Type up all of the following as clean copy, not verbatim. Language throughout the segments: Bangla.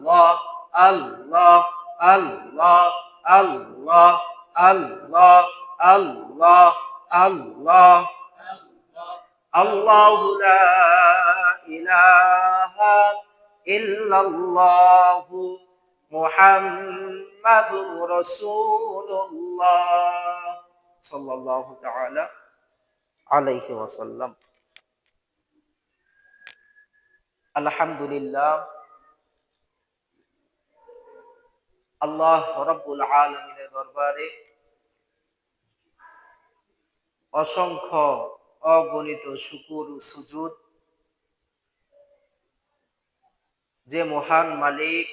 আল্লাহ আল্লাহ আল্লাহ আল্লাহ আল্লাহ আল্লাহ আল্লাহ আল্লাহু লা ইলাহা ইল্লাল্লাহু মুহাম্মাদুর রাসূলুল্লাহ সাল্লাল্লাহু তাআলা আলাইহি ওয়াসাল্লাম। আলহামদুলিল্লাহ, আল্লাহ রাব্বুল আলামিনের দরবারে অসংখ্য অগণিত শুকর ও সুজুদ। যে মহান মালিক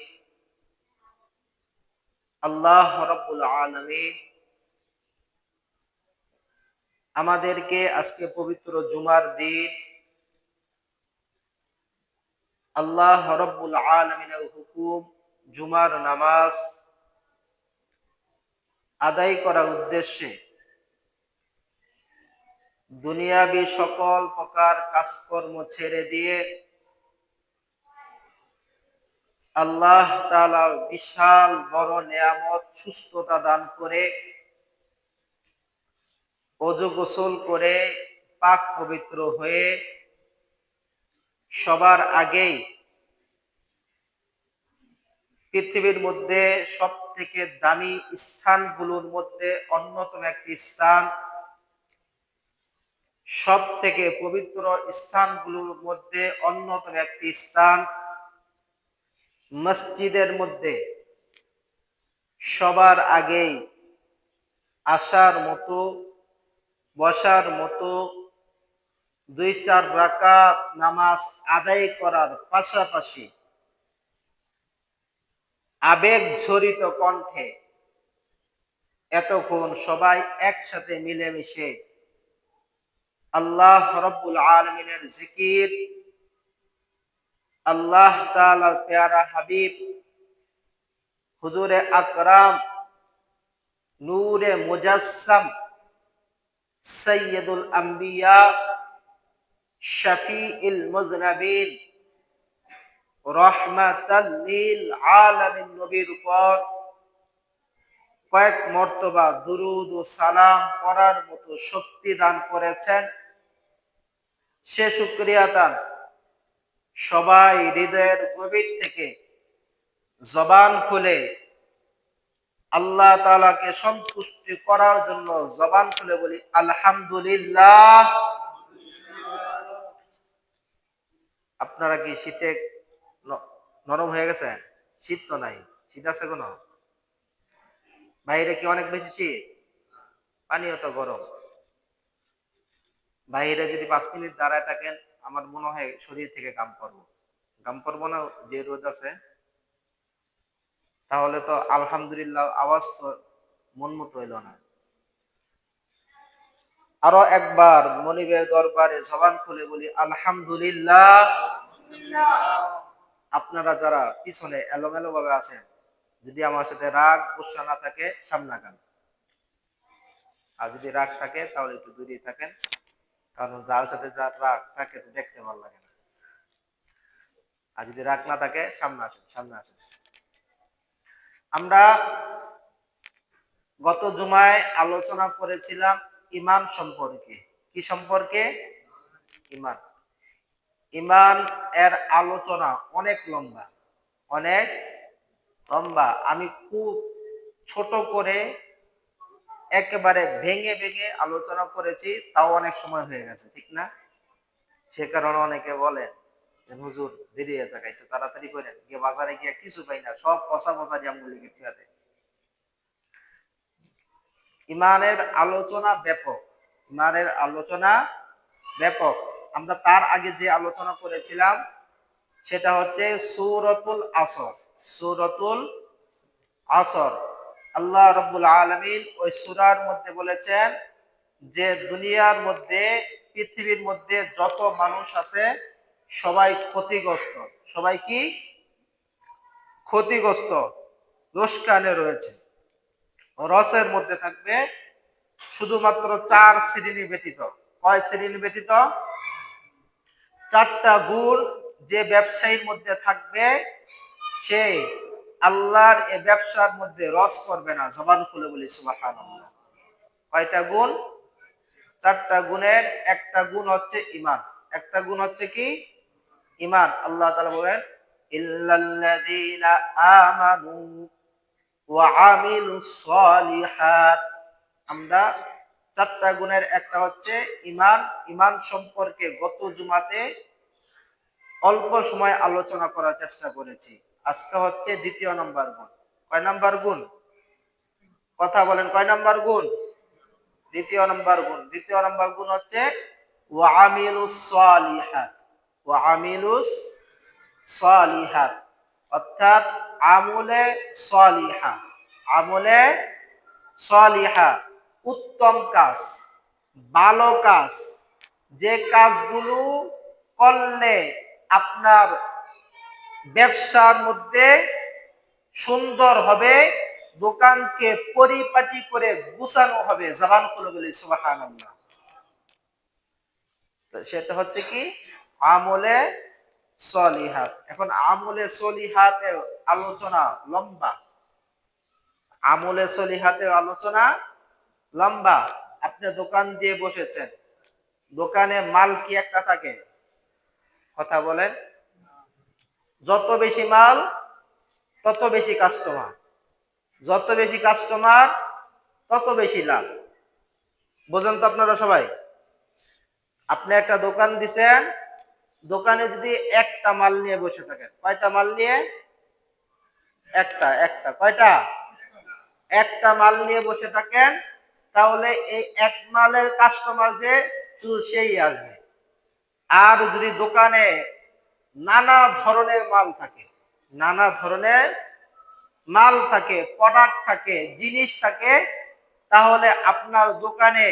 আল্লাহ রাব্বুল আলামিন আমাদেরকে আজকে পবিত্র জুমার দিন আল্লাহ রাব্বুল আলামিনের হুকুম জুমার নামাজ আদায় করার উদ্দেশ্যে দুনিয়াবি সকল প্রকার কাজকর্ম ছেড়ে দিয়ে আল্লাহ তাআলা বিশাল বড় নিয়ামত সুস্থতা দান করে ওযু গোসল করে পাক পবিত্র হয়ে সবার আগেই পৃথিবীর মধ্যে সবথেকে দামি স্থানগুলোর মধ্যে অন্যতম একটি স্থান, সব থেকে পবিত্র স্থানগুলোর মধ্যে অন্যতম একটি স্থান মসজিদের মধ্যে সবার আগেই আসার মতো বসার মতো 2-4 রাকাত নামাজ আদায় করার পাশাপাশি আবেগ ঝরিত কণ্ঠে এতক্ষণ সবাই একসাথে মিলেমিশে আল্লাহ রাব্বুল আলামিনের জিকির, আল্লাহ তাআলার প্যারা হাবিব হুজুরে আকরাম নূরে মুজাসসাম সাইয়্যিদুল আম্বিয়া শাফিউল মুযনিবিন রাহমাতাল লিল আলামিন নবীর উপর কয়েক মর্তবা দুরূদ ও সালাম পড়ার মতো শক্তি দান করেছেন। সে শুকরিয়া দান সবাই হৃদয়ের গভীর থেকে জবান খুলে আল্লাহ তাআলাকে সন্তুষ্ট করার জন্য জবান খুলে বলি আলহামদুলিল্লাহ। আপনারা কি শীতে নরম হয়ে গেছে? শীত তো নাই, শীত আছে কোনো? বাইরে কি অনেক বেশি শীত? পানিও তো গরম। বাইরে যদি 5 মিনিট দাঁড়ায় থাকেন আমার মনে হয় শরীর থেকে ঘাম পড়বো না, যে রোদ আছে। তাহলে তো আলহামদুলিল্লাহ আওয়াজ তো মন মতো হইল না। আরো একবার মনিবের দরবারে জবান খুলে বলি আলহামদুলিল্লাহ। আপনারা যারা পিছনে এলোমেলো ভাবে আছেন, যদি আমার সাথে রাগ গুসা না থাকে সামনে আগান, আর যদি রাগ থাকে তাহলে একটু দূরে থাকেন, কারণ যার সাথে যার রাগ থাকে তো দেখতে ভালো লাগে না। আর যদি রাগ না থাকে সামনে আসেন। আমরা গত জুমায় আলোচনা করেছিলাম ঈমান সম্পর্কে। কি সম্পর্কে? ঈমান এর আলোচনা অনেক লম্বা। আমি খুব ছোট করে একেবারে ভেঙে আলোচনা করেছি, তাও অনেক সময় হয়ে গেছে, ঠিক না? সে কারণে অনেকে বলেন যে হুজুর দেরি হয়ে যাক, একটু তাড়াতাড়ি করেন, গিয়ে বাজারে গিয়ে কিছু পাই না, সব পচা জামগুলি লিখে দেয়। ঈমানের আলোচনা ব্যাপক। আমরা তার আগে যে আলোচনা করেছিলাম সেটা হচ্ছে সূরাতুল আসর। আল্লাহ রাব্বুল আলামিন ওই সূরার মধ্যে বলেছেন যে দুনিয়ার মধ্যে, পৃথিবীর মধ্যে যত মানুষ আছে সবাই ক্ষতিগ্রস্ত। সবাই কি ক্ষতিগ্রস্ত? লোকসানে রয়েছে। রসের মধ্যে থাকবে শুধুমাত্র 4 শ্রেণী ব্যতীত। কয় শ্রেণী ব্যতীত? 4টা গুণ যে ব্যবসায়ীর মধ্যে থাকবে সে আল্লাহর এই ব্যবসার মধ্যে রস করবে না। জবান খুলে বলি সুবহানাল্লাহ। কয়টা গুণ? 4টা গুণের একটা গুণ হচ্ছে ঈমান। একটা গুণ হচ্ছে কি? ঈমান। আল্লাহ তাআলা বলেন ইল্লাল্লাযীনা আমানু ওয়া আমিলুস সলিহাত। আমরা 4টা গুণের একটা হচ্ছে ঈমান। ঈমান সম্পর্কে গত জুমাতে অল্প সময় আলোচনা করার চেষ্টা করেছি। আজকে হচ্ছে 2য় নাম্বার গুণ। কয় নাম্বার গুণ? কথা বলেন, কয় নাম্বার গুণ? 2য় নাম্বার গুণ। 2য় নাম্বার গুণ হচ্ছে ওয়া আমিলুস সলিহাত। ওয়া আমিলুস সলিহাত অর্থাৎ আমলে সলিহা। আমলে সলিহা উত্তম কাজ, ভালো কাজ, যে কাজগুলো করলে আপনার ব্যবসার মধ্যে সুন্দর হবে, দোকানকে পরিপাটি করে গুছানো হবে। জবান খুলে বলি সুবহানাল্লাহ। সেটা হচ্ছে কি? আমলে সলিহাত। এখন আমলে সলিহাতের আলোচনা লম্বা। আমলে সলিহাতের আলোচনা লম্বা। আপনি দোকান দিয়ে বসেছেন, দোকানে মাল কি একটা থাকে? কথা বলেন। যত বেশি মাল তত বেশি কাস্টমার, যত বেশি কাস্টমার তত বেশি লাভ। বোঝেন তো আপনারা সবাই? আপনি একটা দোকান দিছেন, দোকানে যদি একটা মাল নিয়ে বসে থাকেন, কয়টা মাল নিয়ে? একটা। একটা কয়টা? একটা মাল নিয়ে বসে থাকেন, তাহলে এই এক মালের কাস্টমার যে শুধু সেই আসবে। আর যদি দোকানে নানা ধরনের মাল থাকে, নানা ধরনের মাল থাকে, প্রোডাক্ট থাকে, জিনিস থাকে, তাহলে আপনার দোকানে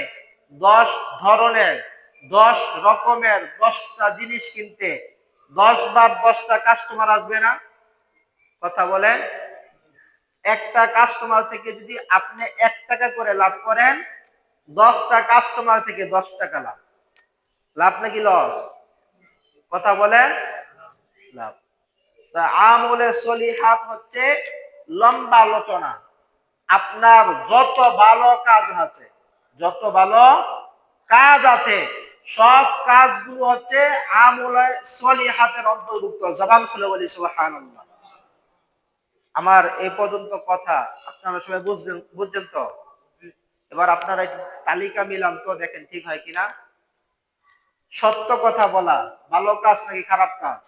10 ধরনের 10 রকমের 10টা জিনিস কিনতে 10 বার 10টা কাস্টমার আসবে না? কথা বলেন। একটা কাস্টমার থেকে যদি আপনি 1 টাকা করে লাভ করেন, 10টা কাস্টমার থেকে 10 টাকা লাভ। লাভ নাকি লস? কথা বলেন। লাভ। তা আমলে সলিহাত হচ্ছে লম্বা আলোচনা। আপনার যত ভালো কাজ আছে, যত ভালো কাজ আছে, সব কাজগুলো হচ্ছে আমলে সলিহাতের অন্তর্ভুক্ত। জবান খুলে বলি সুবহানাল্লাহ। আমার এই পর্যন্ত কথা আপনারা সবাই বুঝছেন তো? এবার আপনারা তালিকা মিলান তো, দেখেন ঠিক হয় কিনা। সত্য কথা বলা ভালো কাজ নাকি খারাপ কাজ?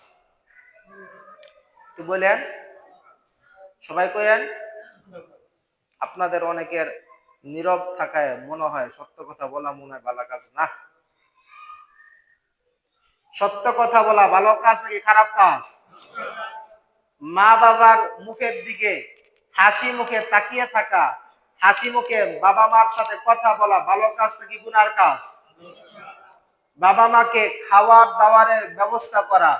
একটু বলেন, সবাই কইেন। আপনাদের অনেকের নীরব থাকায় মনে হয় সত্য কথা বলা মনে হয় ভালো কাজ না। সত্য কথা বলা ভালো কাজ নাকি খারাপ কাজ? মা বাবার মুখের দিকে হাসি মুখে তাকিয়ে থাকা, হাসি মুখে বাবা মার সাথে কথা বলা ভালো কাজ নাকি গুনার কাজ? বাবা মাকে খাওয়ার দাওয়ারের ব্যবস্থা করা,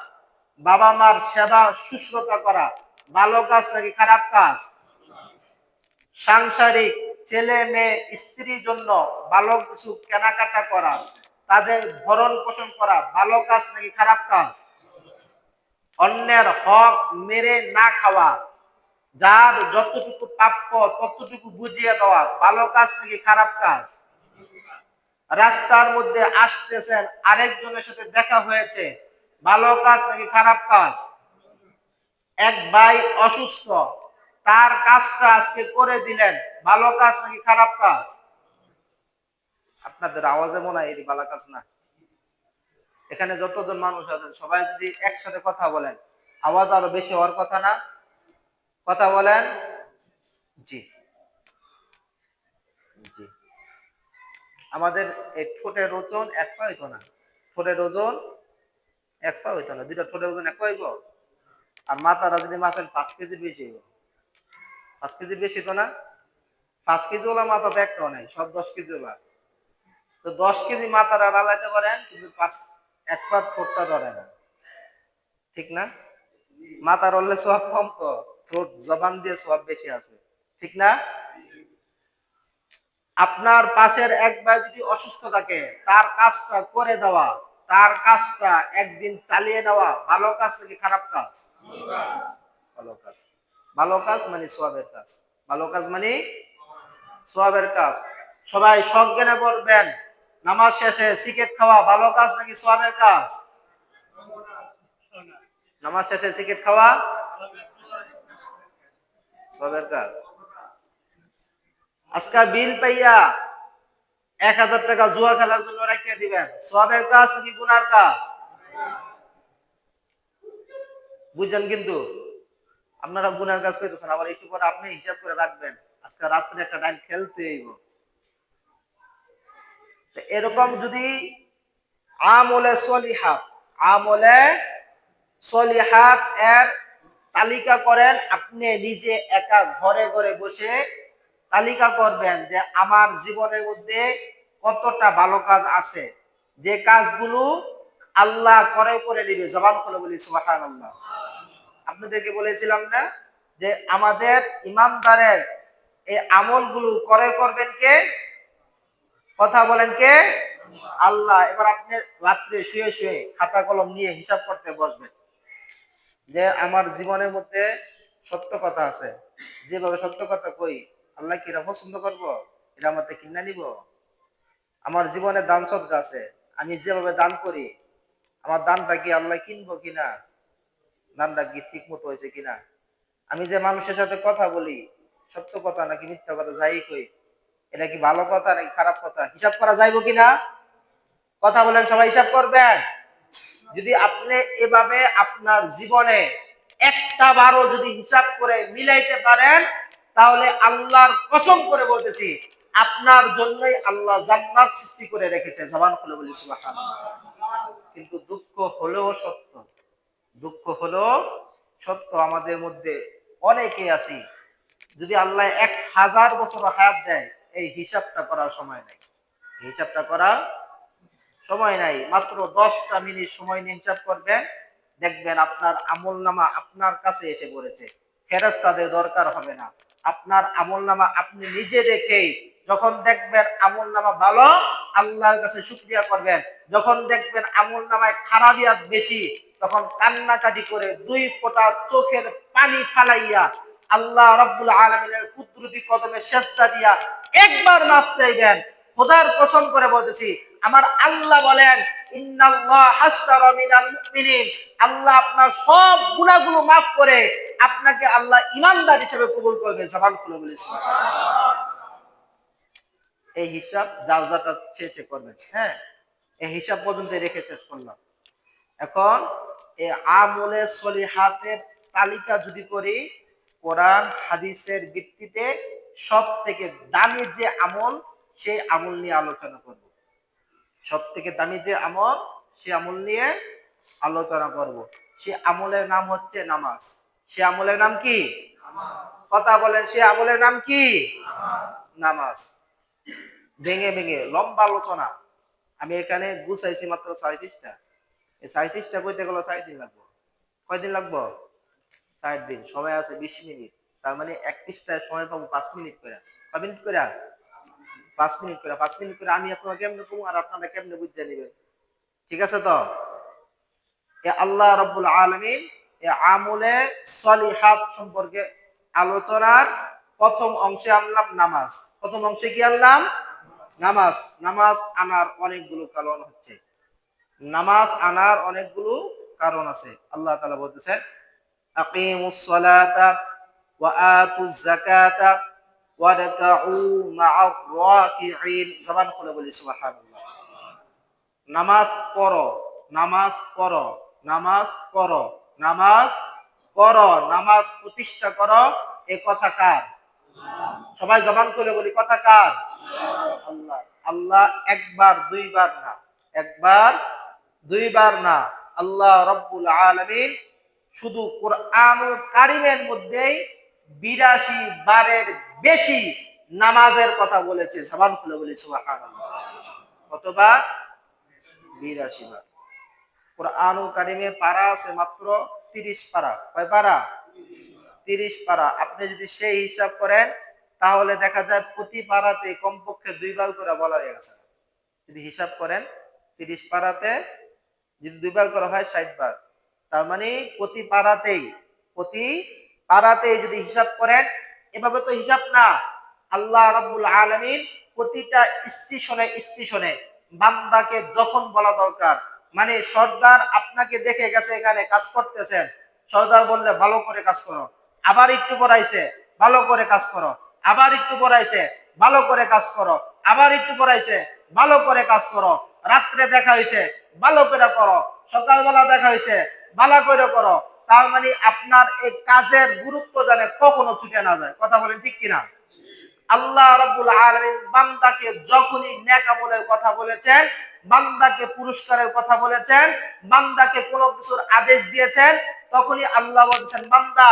বাবা মার সেবা শুশ্রূষা করা ভালো কাজ নাকি খারাপ কাজ? সাংসারিক ছেলে মেয়ে স্ত্রীর জন্য ভালো কিছু কেনাকাটা করা, তাদের ভরণ পোষণ করা ভালো কাজ নাকি খারাপ কাজ? অন্যের হক মেরে না খাওয়া, যার যতটুকু প্রাপ্য ততটুকু বুঝিয়ে দেওয়া ভালো কাজ নাকি খারাপ কাজ? রাস্তার মধ্যে আসতেছেন, আরেকজনের সাথে দেখা হয়েছে, ভালো কাজ নাকি খারাপ কাজ? এক ভাই অসুস্থ, তার কাজটা আজকে করে দিলেন, ভালো কাজ নাকি খারাপ কাজ? আপনাদের আওয়াজে মনে হয় এটি ভালো কাজ না। এখানে যতজন মানুষ আছেন সবাই যদি একসাথে কথা বলেন, আওয়াজ আরো বেশি হওয়ার কথা না? কথা বলেন। জি জি। আমাদের এই ঠোঁটের ওজন এক পা হইতো না। ঠোঁটের ওজন এক পা হইতো না। দুইটা ঠোঁটের ওজন এক পা হইব। আর মাথাটা যদি মাপেন 5 কেজির বেশি হইব। 5 কেজির বেশি তো না? 5 কেজি ওলা মাথা তো একটাও নাই, সব 10 কেজি ওলা। তো 10 কেজি মাথাটা ডালাইতে পারেন, কিন্তু 1 পা ঠোঁটটা ধরে না। ঠিক না? মাথার হলে সব কম, তো ঠোঁট জবান দিয়ে সব বেশি আছে। ঠিক না? আপনার পাশের এক ভাই যদি অসুস্থ থাকে, তার কাজটা করে দেওয়া, তার কাজটা একদিন চালিয়ে নেওয়া ভালো কাজ নাকি খারাপ কাজ? ভালো কাজ। ভালো কাজ মানে সওয়াবের কাজ। ভালো কাজ মানে সওয়াবের কাজ। সবাই সজ্ঞানে পড়বেন, নামাজ শেষে সিগারেট খাওয়া ভালো কাজ নাকি সওয়াবের কাজ? নামাজ শেষে সিগারেট খাওয়া সওয়াবের কাজ। আজকে বিল পাইয়া 1000 টাকা জুয়া খেলার জন্য রাখিয়া দিবেন, সওয়াবের কাজ নাকি গুনার কাজ? বুঝলেন? কিন্তু আপনারা গুনার কাজ করতেছেন, আবার একটু পরে আপনি হিসাব করে রাখবেন আজকে রাত্রে একটা টাইম খেলতে হইব। এরকম যদি আমলে সলিহাত, আমলে সলিহাত এর তালিকা করেন, আপনি নিজে একা ঘরে ঘরে বসে তালিকা করবেন যে আমার জীবনের মধ্যে কতটা ভালো কাজ আছে, যে কাজগুলো আল্লাহ করে দিবে। জবান খুলে বলি সুবহানাল্লাহ। আপনাদেরকে বলেছিলাম না যে আমাদের ইমানদারের এই আমলগুলো করবেন কে? কথা বলেন কে? আল্লাহ। এবার আপনি রাত্রে শুয়ে শুয়ে খাতা কলম নিয়ে হিসাব করতে বসবেন যে আমার জীবনের মধ্যে সত্য কথা আছে, যেভাবে সত্য কথা কই আল্লাহ কি এটা পছন্দ করবো? এটা আমার থেকে কিনা নিব? আমার জীবনে দান সদকা আছে, আমি যেভাবে দান করি আমার দানটা কি আল্লাহ কিনবো কিনা? দানটা কি ঠিক মতো হয়েছে কিনা? আমি যে মানুষের সাথে কথা বলি সত্য কথা নাকি মিথ্যা কথা যাই কই, এটা কি ভালো কথা নাকি খারাপ কথা, হিসাব করা যাইব কিনা? কথা বলেন, সবাই হিসাব করবেন। যদি আপনি এভাবে আপনার জীবনে একটা বারও যদি হিসাব করে মিলাইতে পারেন, তাহলে আল্লাহর কসম করে বলতেছি আপনার জন্যই আল্লাহ জান্নাত সৃষ্টি করে রেখেছে। জবান খুলে বলি সুবহানাল্লাহ। কিন্তু দুঃখ হলেও সত্য, দুঃখ হলেও সত্য, আমাদের মধ্যে অনেকে আছি যদি আল্লাহ 1000 বছর হায়াত দেয় এই হিসাবটা করার সময় নাই, হিসাবটা করার সময় নাই। মাত্র 10টা মিনিট সময় নিয়ে হিসাব করবেন, দেখবেন আপনার আমলনামা আপনার কাছে এসে পড়েছে, ফেরেশতাদের দরকার হবে না। আপনার আমলনামা আপনি নিজে দেখেই যখন দেখবেন আমলনামা ভালো, আল্লাহর কাছে শুকরিয়া করবেন। যখন দেখবেন আমলনামায় খারাপিয়াত বেশি, তখন কান্নাকাটি করে 2 ফোঁটা চোখের পানি ফালাইয়া আল্লাহ রাব্বুল আলামিনের কুদরতি কদমে সেজদা দিয়া একবার মাফ চাইবেন। খোদার কসম করে বলতেছি, আমার আল্লাহ বলেন ইন্নাল্লাহ হাসতারা মিনাল মুমিনিন, আল্লাহ আপনার সব গুনাহগুলো মাফ করে আপনাকে আল্লাহ ঈমানদার হিসেবে কবুল করবে। জবান খুলে বলি সুবহানাল্লাহ। এই হিসাব যার যাটা শেষে করবেন। হ্যাঁ, এই হিসাব পর্যন্ত রেখে শেষ করলাম। এখন এই আমলে সলিহাতের তালিকা যদি করি, কোরআন হাদিসের ভিত্তিতে সব থেকে দামি যে আমল সেই আমল নিয়ে আলোচনা করব। সব থেকে দামি যে আমল সে আমল নিয়ে আলোচনা করব। সে আমলের নাম হচ্ছে নামাজ। সে আমলের নাম কি? কথা বলেন, সে আমলের নাম কি? নামাজ। ভেঙে ভেঙে লম্বা আলোচনা, আমি এখানে গুছাইছি মাত্র 6 পৃষ্ঠা। এই 6 পৃষ্ঠা কইতে গেলে 6 দিন লাগবে। কয়দিন লাগবে? 6 দিন। সময় আছে 20 মিনিট, তার মানে এক পৃষ্ঠায় সময় পাবো 5 মিনিট করে। কয় মিনিট করে? 5 মিনিট করে। 5 মিনিট করে আমি আপনাকে কেমনে কমু আর আপনারা কেমনে বুঝে নেবেন? ঠিক আছে তো? এ আল্লাহ রাব্বুল আলামিন এ আমলে সলিহাত সম্পর্কে আলোচনার প্রথম অংশে আনলাম নামাজ। প্রথম অংশে কি আনলাম? নামাজ। নামাজ আনার অনেকগুলো কারণ হচ্ছে, নামাজ আনার অনেকগুলো কারণ আছে। আল্লাহ তাআলা বলতেছেন আকিমুস সালাতা ওয়া আতুজ যাকাতা ওয়ারকাউ মা'আর রাকিঈন। জবান খুলে বলি সুবহানাল্লাহ। নামাজ পড়ো, নামাজ পড়ো, নামাজ পড়ো, নামাজ পড়ো, নামাজ প্রতিষ্ঠা করো। এ কথা কার? সবাই জবান খুলে বলি কথা কার? আল্লাহ। আল্লাহ একবার দুইবার না, একবার দুইবার না, আল্লাহ রাব্বুল আলামিন শুধু কোরআনুল কারীমের মধ্যেই 82 বারের বেশি নামাজের কথা বলেছে। জবান খুলে বলি সুবহানাল্লাহ। কতবার? 82 বার। কোরআনুল কারীমে পারা আছে মাত্র 30 পারা। কয় পারা? 30 পারা। আপনি যদি সেই হিসাব করেন তাহলে দেখা যায় প্রতি পারাতে কমপক্ষে 2 বার করে বলা হয়ে গেছে। যদি হিসাব করেন 30 পারাতে যদি 2 বার করা হয় 60 বার, তার মানে প্রতি পারাতেই, প্রতি পাড়াতে যদি হিসাব করেন, এভাবে তো হিসাব না। আল্লাহ রাব্বুল আলামিন প্রতিটা স্টেশনে স্টেশনে বান্দাকে যখন বলা দরকার, মানে সর্দার আপনাকে দেখে গেছে এখানে কাজ করতেছেন, সর্দার বললে ভালো করে কাজ করো, আবার একটু পড়াইছে ভালো করে কাজ করো, আবার একটু পড়াইছে ভালো করে কাজ করো, আবার একটু পড়াইছে ভালো করে কাজ করো, রাত্রে দেখা হয়েছে ভালো করে করো, সকালবেলা দেখা হয়েছে ভালো করে করো। তার মানে আপনার এই কাজের গুরুত্ব জানে কখনো ছুটে না যায়। কথা বলেন ঠিক কিনা? আল্লাহ রাব্বুল আলামিন বান্দাকে যখনই নেক আমলের কথা বলেছেন, বান্দাকে পুরস্কারের কথা বলেছেন, বান্দাকে কোনো কিছুর আদেশ দিয়েছেন, তখনই আল্লাহ বলেছেন, বান্দা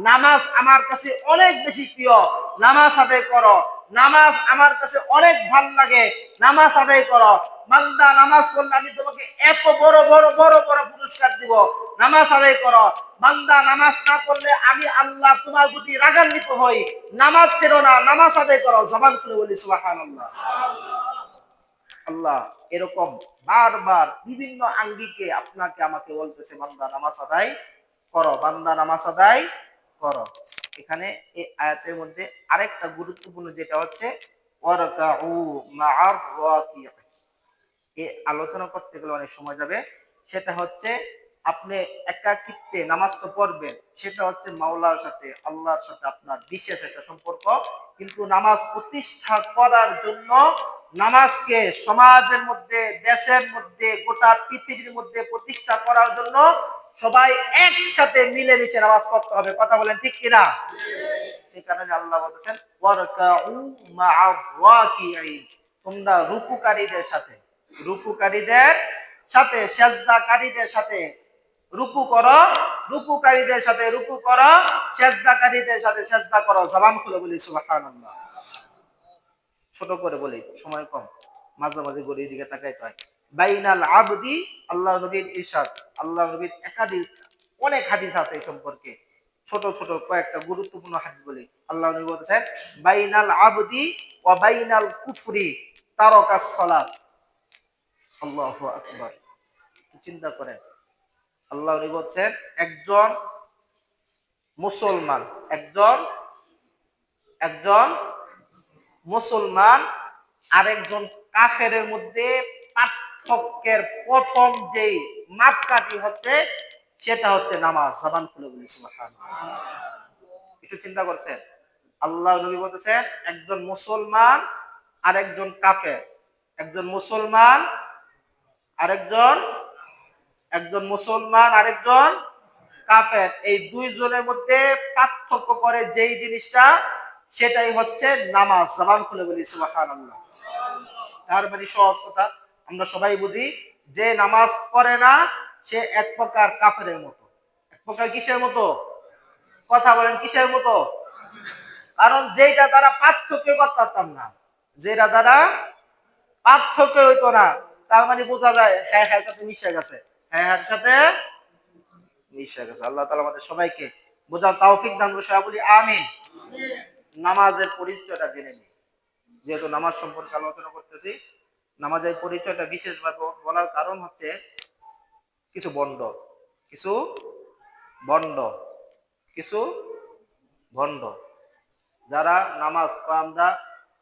নামাজ আমার কাছে অনেক বেশি প্রিয়, নামাজ আদায় করো, নামাজ আমার কাছে অনেক ভালো লাগে, নামাজ আদায় করো। বান্দা নামাজ পড়লে আমি তোমাকে এত বড় বড় বড় বড় পুরস্কার দিব, নামাজ আদায় করো। বান্দা নামাজ না পড়লে আমি আল্লাহ তোমার প্রতি রাগান্বিত হই, নামাজ ছেড়ো না, নামাজ আদায় করো। জবান খুলে বলি সুবহানাল্লাহ। আল্লাহ এরকম বারবার বিভিন্ন আঙ্গিকে আপনাকে আমাকে বলতেছে, বান্দা নামাজ আদায় করো, বান্দা নামাজ আদায় করো। এখানে এই আয়াতের মধ্যে আরেকটা গুরুত্বপূর্ণ যেটা হচ্ছে ওয়ারকাউ মা'আর রাকিঈন, এই আলোচনা করতে গেলে অনেক সময় যাবে। সেটা হচ্ছে আপনি একাকিত্বে নামাজ তো পড়বেন, সেটা হচ্ছে মাওলার সাথে, আল্লাহর সাথে আপনার বিশেষ একটা সম্পর্ক। কিন্তু নামাজ প্রতিষ্ঠা করার জন্য, নামাজকে সমাজের মধ্যে, দেশের মধ্যে, গোটা পৃথিবীর মধ্যে প্রতিষ্ঠা করার জন্য সবাই একসাথে মিলেমিশে নামাজ পড়তে হবে। কথা বলেন ঠিক কিনা? সেই কারণে আল্লাহ বলেছেন ওয়ারকাউ মা'আর রাকিঈন, তোমরা রুকুকারীদের সাথে, রুকুকারীদের সাথে, সেজদাকারীদের সাথে রুকু করো, রুকুকারীদের সাথে রুকু করো, সেজদাকারীদের সাথে সেজদা করো। জবান খুলে বলি সুবহানাল্লাহ। ছোট করে বলি, সময় কম, মাঝে মাঝে গড়ির দিকে তাকাইতে হয়। বাইনাল আবদি, আল্লাহ নবীর ইরশাদ, আল্লাহ নবীর একাধিক অনেক হাদিস আছে এই সম্পর্কে। ছোট ছোট কয়েকটা গুরুত্বপূর্ণ হাদিস বলি। আল্লাহ নবী বলেছেন বাইনাল আবদি ওয়া বাইনাল কুফরি তারাকাস সালাত। আল্লাহু আকবার। চিন্তা করেন, আল্লাহ নবী বলেছেন একজন মুসলমান, একজন একজন মুসলমান আরেকজন কাফেরের মধ্যে পার্থক্যের প্রথম যেই মাপকাঠি হচ্ছে, সেটা হচ্ছে নামাজ। জবান খুলে বলি সুবহানাল্লাহ। একটু চিন্তা করছেন, আল্লাহ নবী বলতেছেন একজন মুসলমান আর একজন কাফের, একজন মুসলমান আরেকজন, একজন মুসলমান আরেকজন কাফের, এই দুইজনের মধ্যে পার্থক্য করে যেই জিনিসটা, সেটাই হচ্ছে নামাজ। জবান খুলে বলি সুবহানাল্লাহ। তার মানে সহজ কথা, আমরা সবাই বুঝি, যে নামাজ পড়ে না সে এক প্রকার কাফেরের মতো। এক প্রকার কিসের মতো? কথা বলেন কিসের মতো? কারণ যেটা দ্বারা পার্থক্য করতে পারতাম না, যেটা দ্বারা পার্থক্য হইতো না, তার মানে বোঝা যায় হ্যাঁ হ্যাঁ সাথে মিশে গেছে, হ্যাঁ হ্যাঁ সাথে মিশে গেছে। আল্লাহ তাআলা আমাদের সবাইকে বোঝার তৌফিক দান করুন। সবাই বলি আমিন। নামাজের পরিচয়টা জেনে নিই, যেহেতু নামাজ সম্পর্কে আলোচনা করতেছি। নামাজের পরিচয়টা বিশেষভাবে বলার কারণ হচ্ছে কিছু বন্ড, কিছু বন্ড, কিছু ভণ্ড, যারা নামাজ আমরা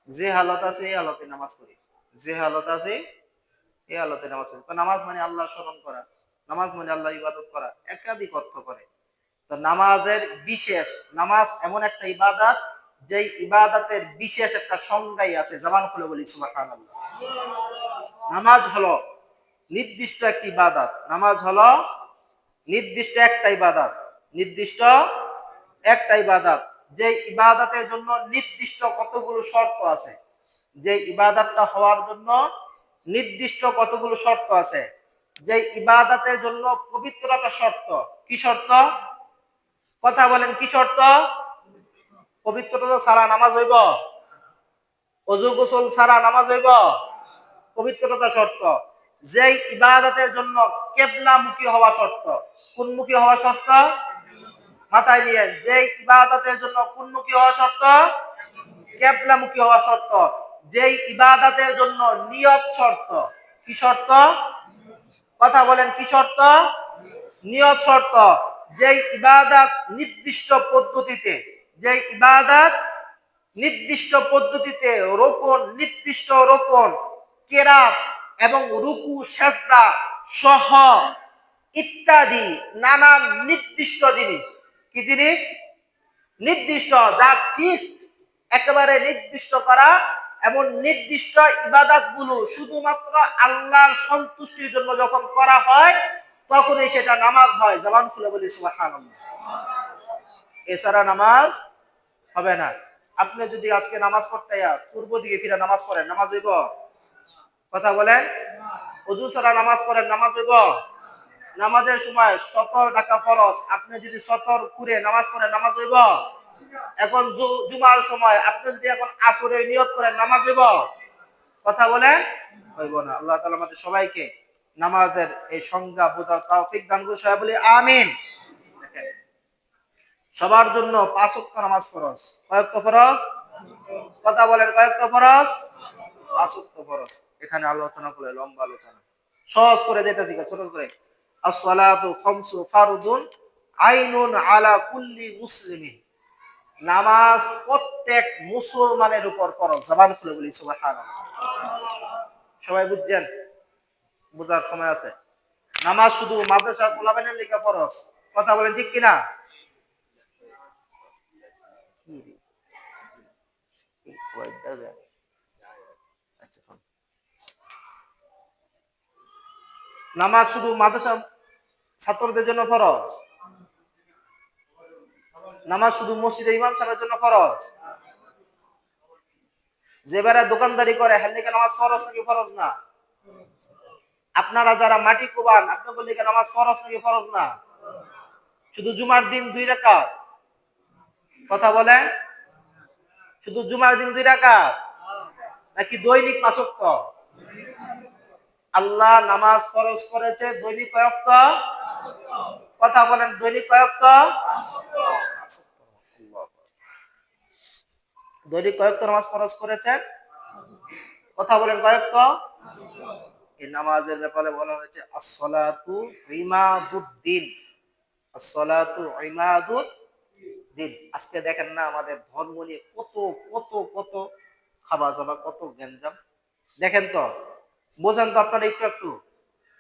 যে হালত আছে এই হালতে নামাজ পড়ি, যে হালত আছে এই হালতে নামাজ পড়ি। নামাজ মানে আল্লাহ স্মরণ করা, নামাজ মানে আল্লাহ ইবাদত করা, একাধিক অর্থ করে। তো নামাজের বিশেষ, নামাজ এমন একটা ইবাদত যে ইবাদতের বিশেষ একটা সংজ্ঞাই আছে। জবান খুলে বলি সুবহানাল্লাহ। নামাজ হলো নির্দিষ্ট একটি ইবাদত, নামাজ হলো নির্দিষ্ট একটা ইবাদত, নির্দিষ্ট একটা ইবাদত, যে ইবাদতের জন্য নির্দিষ্ট কতগুলো শর্ত আছে, যে ইবাদতটা হওয়ার জন্য নির্দিষ্ট কতগুলো শর্ত আছে, যে ইবাদতের জন্য পবিত্রতা শর্ত। কি শর্ত? কথা বলেন কি শর্ত? পবিত্রতা ছাড়া নামাজ হইব? ওযু গোসল ছাড়া নামাজ হইব? পবিত্রতা শর্ত। যে ইবাদতের জন্য কিবলামুখী হওয়া শর্ত। কোন মুখী হওয়া শর্ত? মাথায় দিয়ে, যে ইবাদতের জন্য কোন মুখী হওয়া শর্ত? কিবলামুখী হওয়া শর্ত। যে ইবাদতের জন্য নিয়ত শর্ত। কি শর্ত? কথা বলেন কি শর্ত? নিয়ত শর্ত। যে ইবাদত নির্দিষ্ট পদ্ধতিতে, যে ইবাদত নির্দিষ্ট পদ্ধতিতে রোকন, নির্দিষ্ট রোকন, কেরাত এবং রুকু সেজদা সহ ইত্যাদি নানান নির্দিষ্ট জিনিস, কি জিনিস? নির্দিষ্ট, যা ফিক্সড, একেবারে নির্দিষ্ট করা, এমন নির্দিষ্ট ইবাদত গুলো শুধুমাত্র আল্লাহর সন্তুষ্টির জন্য যখন করা হয় তখনই সেটা নামাজ হয়। জবান খুলে বলি সুবহানাল্লাহ। এছাড়া নামাজ হবে না। আপনি যদি আজকে নামাজ পড়তে পূর্ব দিকে ফিরে নামাজ পড়েন, নামাজ হইব? কথা বলেন। ওযু ছাড়া নামাজ পড়েন, নামাজ হইব? নামাজের সময় সতর ডাকা ফরজ, আপনি যদি সতর করে নামাজ পড়েন, নামাজ হইব? এখন জুমার সময় আপনি যদি এখন আসরের নিয়ত করেন, নামাজ হইব? কথা বলেন, হইব না। আল্লাহ তাআলা আমাদের সবাইকে নামাজের এই সংজ্ঞা বোঝার তৌফিক দান করুন, সবাই বলি আমিন। সবার জন্য 5 ওয়াক্ত নামাজ ফরজ। কয় ওয়াক্ত ফরজ? কথা বলেন, কয় ওয়াক্ত ফরজ? 5 ওয়াক্ত ফরজ। এখানে আলোচনা করে লম্বা আলোচনা, সহজ করে যেতেছি, ছোট করে। as-salatu khamsu fardun আইনুন আলা কুল্লি মুসলিমিন। নামাজ প্রত্যেক মুসলমানের উপর ফরজ। জবান খুলে বলি সুবহানাল্লাহ। সবাই বুঝছেন? বুঝার সময় আছে। নামাজ শুধু মাদ্রাসার পোলাপানের লেখা ফরজ। কথা বলেন, ঠিক কিনা? নামাজ শুধু মাদ্রাসা ছাত্রদের জন্য ফরজ? নামাজ শুধু মসজিদে ইমাম সাহেবের জন্য ফরজ? যে বেড়া দোকানদারি করে হেলদিকে নামাজ ফরজ নাকি ফরজ না? আপনারা যারা মাটি কোবান, আপনি বললে নামাজ ফরজ নাকি ফরজ না? শুধু জুমার দিন 2 রাকাত? কথা বলেন, শুধু জুমার দিন 2 রাকাত নাকি দৈনিক 5 ওয়াক্ত? আল্লাহ নামাজ ফরজ করেছে দৈনিক কয় ওয়াক্ত? কথা বলেন, দৈনিক কয় ওয়াক্ত? দৈনিক কয় ওয়াক্ত নামাজ ফরজ করেছেন? কথা বলেন, কয় ওয়াক্ত? এই নামাজের ব্যাপারে বলা হয়েছে as-salatu ইমাদুদ্দিন। as-salatu ইমাদুদ্দিন। আজকে দেখেন না আমাদের ধর্ম নিয়ে কত কত কত খাবার জামা, কত গ্যাঞ্জাম। দেখেন তো, বোঝেন তো আপনারা একটু একটু?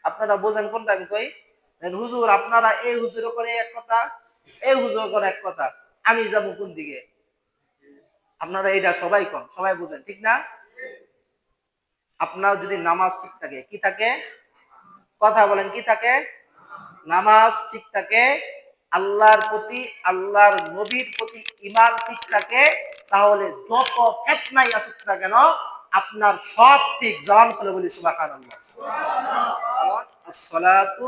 আপনারা বোঝেন কোনটা আমি কই? হুজুর আপনারা এই হুজুর করে এক কথা, এই হুজুর করে এক কথা, আমি যাব কোন দিকে? আপনারা এইটা সবাই কোন, সবাই বুঝেন, ঠিক না? আপনার যদি নামাজ ঠিক থাকে, কি থাকে? কথা বলেন, কি থাকে? নামাজ ঠিক থাকে, আল্লাহর প্রতি, আল্লাহর নবীর প্রতি ঈমান ঠিক থাকে, তাহলে যত ফিতনাই আসুক না কেন আপনার সব ঠিক। জবান খুলে বলি সুবহানাল্লাহ। সুবহানাল্লাহ। as-salatu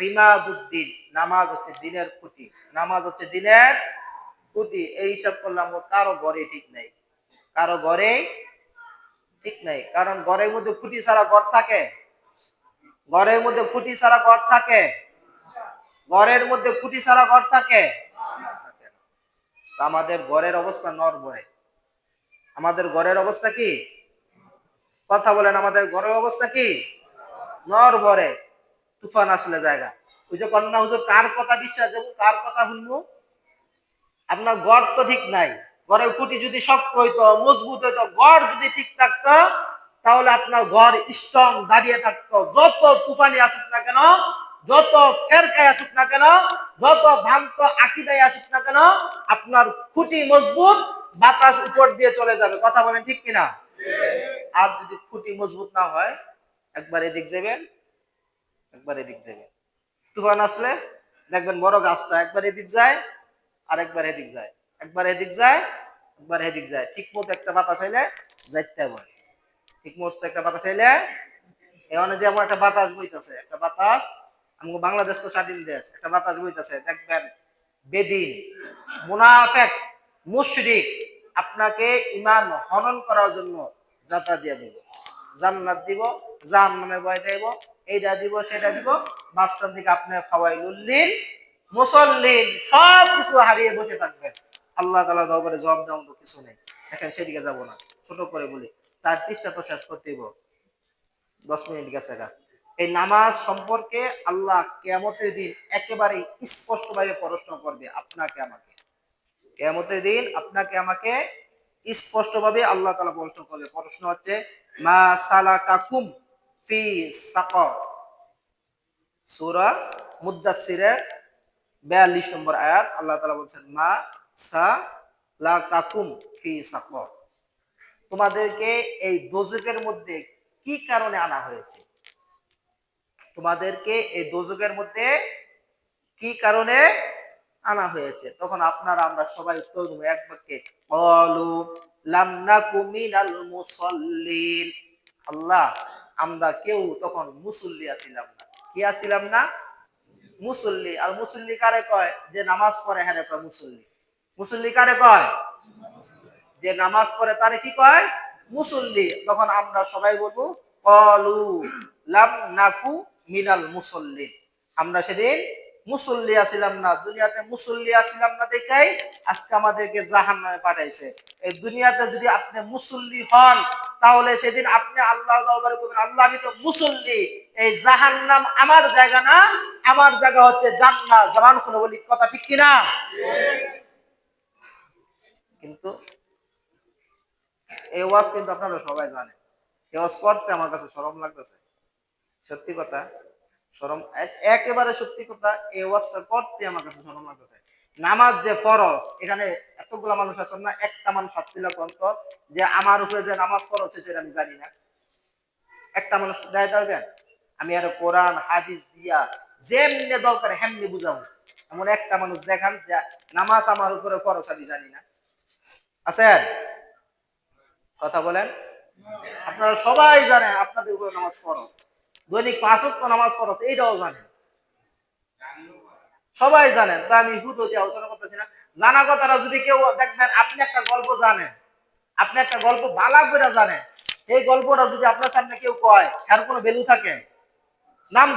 ইমাদুদ্দিন। নামাজ হচ্ছে দ্বীনের খুঁটি, নামাজ হচ্ছে দ্বীনের খুঁটি। এই হিসাব করলাম কারো ঘরে ঠিক নাই, কারো ঘরে ঠিক নাই। কারণ ঘরের মধ্যে খুঁটি ছাড়া ঘর থাকে? ঘরের মধ্যে খুঁটি ছাড়া ঘর থাকে? ঘরের মধ্যে খুঁটি ছাড়া ঘর থাকে? আমাদের ঘরের অবস্থা নড়বড়ে। আমাদের ঘরের অবস্থা কি? কথা বলেন, আমাদের ঘরের অবস্থা কি? নড়বড়ে। তুফান আসলে জায়গা। ওই যে কন্যা হুজুর কার কথা বিশ্বাস দেব, কার কথা শুনবো? আপনার ঘর তো ঠিক নাই। ঘরের খুঁটি যদি শক্ত হইতো, মজবুত হইতো, ঘর যদি ঠিক থাকতো, তাহলে আপনার ঘর স্ট্রং দাঁড়িয়ে থাকতো। যত তুফানি আসুক না কেন, যত ফেরকায় আসুক না কেন, যত ভ্রান্ত আকীদায় আসুক না কেন, আপনার খুঁটি মজবুত, বাতাস উপর দিয়ে চলে যাবে। কথা বলেন, ঠিক কিনা? আর যদি খুঁটি মজবুত না হয়, একবার এদিক যাবেন, একবার এদিক যাবেন। তুফান আসলে দেখবেন বড় গাছটা একবার এদিক যায় আর একবার এদিক যায়, একবার এদিক যায়, একবার এদিক যায়। ঠিক মতো একটা বাতাস হইলে যাইতে হবে, ঠিক মতো একটা বাতাস হইলে। এখানে যেমন একটা বাতাস বইতেছে, একটা বাতাস, আমাদের বাংলাদেশ তো স্বাধীন দেশ, একটা বাতাস বইতেছে, দেখবেন বেদিন, মুনাফিক, মুশরিক আপনাকে ঈমান হনন করার জন্য যাতা দিয়ে দিব, জান্নাত দিব, জাহান্নামের ভয় দেব, এইটা দিব, সেটা দিব, মাঝখান থেকে আপনি ফাওয়াইলুল মুসাল্লিন সব কিছু হারিয়ে বসে থাকবেন। আল্লাহ তাআলা দরবারে জবাব দেওয়ার মতো কিছু নেই। এখন সেদিকে যাব না, ছোট করে বলি। 4 পৃষ্ঠা তো শেষ করতেইব, 10 মিনিট গেছে গা। এই নামাজ সম্পর্কে আল্লাহ কিয়ামতের দিন একেবারে স্পষ্টভাবে প্রশ্ন করবে আপনাকে আমাকে। কিয়ামতের দিন আপনাকে আমাকে স্পষ্টভাবে আল্লাহ তাআলা প্রশ্ন করবে। প্রশ্ন হচ্ছে মা সালাকাকুম ফি সাকর। সূরা মুদ্দাসসিরের 42 নম্বর আয়াত আল্লাহ তাআলা বলছেন মা সালাকাকুম ফি সাকর। তোমাদেরকে এই দোজখের মধ্যে কি কারণে আনা হয়েছে? তোমাদেরকে এই দোজখের মধ্যে কি কারণে আনা হয়েছে? তখন আপনারা আমরা সবাই উত্তর দেব এক বাক্যে ক্বালু লাম নাকু মিনাল মুসাল্লিন। আল্লাহ, আমরা কেউ তখন মুসল্লি আছিলাম না। কি আছিলাম না? মুসল্লি। আর মুসল্লি কারে কয়? যে নামাজ পড়ে হ্যাঁ কয় মুসল্লি। মুসল্লি কারে কয়? যে নামাজ পড়ে তারে কি কয়? মুসল্লি। তখন আমরা সবাই বলবো ক্বালু লাম নাকু মিনাল মুসাল্লিন। আমরা সেদিন মুসল্লি আছিলাম না। দুনিয়াতে মুসল্লি আছিলাম না দেখাই আজকে আমাদেরকে জাহান্নামে পাঠাইছে। এই দুনিয়াতে যদি আপনি মুসল্লি হন তাহলে সেদিন আপনি আল্লাহ দরবারে বলবেন আল্লাহ আমি তো মুসল্লি, এই জাহান্নাম আমার জায়গা না, আমার জায়গা হচ্ছে জান্নাত। জবান খুলে বলি কথা ঠিক কি না? কিন্তু এই ওয়াজ কিন্তু আপনারা সবাই জানেন। এই ওয়াজ করতে আমার কাছে শরম লাগতেছে। সত্যি কথা, শরম একেবারে সত্যি কথা, এই ওয়াজটা করতে আমার কাছে শরম লাগতেছে। নামাজ যে ফরজ, এখানে এতগুলা মানুষ আছেন না, একটা মানুষ হাত তুলে কন্ত যে আমার উপরে যে নামাজ ফরজ হয়েছে আমি জানি না। একটা মানুষ দেয় পারবেন? আমি আর কোরআন হাদিস দিয়া যেমনি দরকার হেমনি বুঝাবো, এমন একটা মানুষ দেখান যে নামাজ আমার উপরে ফরজ আমি জানি না। আছেন? কথা বলেন। আপনারা সবাই জানেন আপনাদের উপরে নামাজ ফরজ, দৈনিক 5 ওয়াক্ত নামাজ ফরজ, এইটাও জানেন, সবাই জানেন। তা আমি হুদো দিয়ে আলোচনা করতেছি না। জানা কথাটা যদি কেউ দেখবেন আপনি একটা গল্প জানেন, আপনি একটা গল্প বালা করে জানেন, এই গল্পটা যদি আপনার সামনে কেউ কয় এর কোনো ভ্যালু থাকে? নাম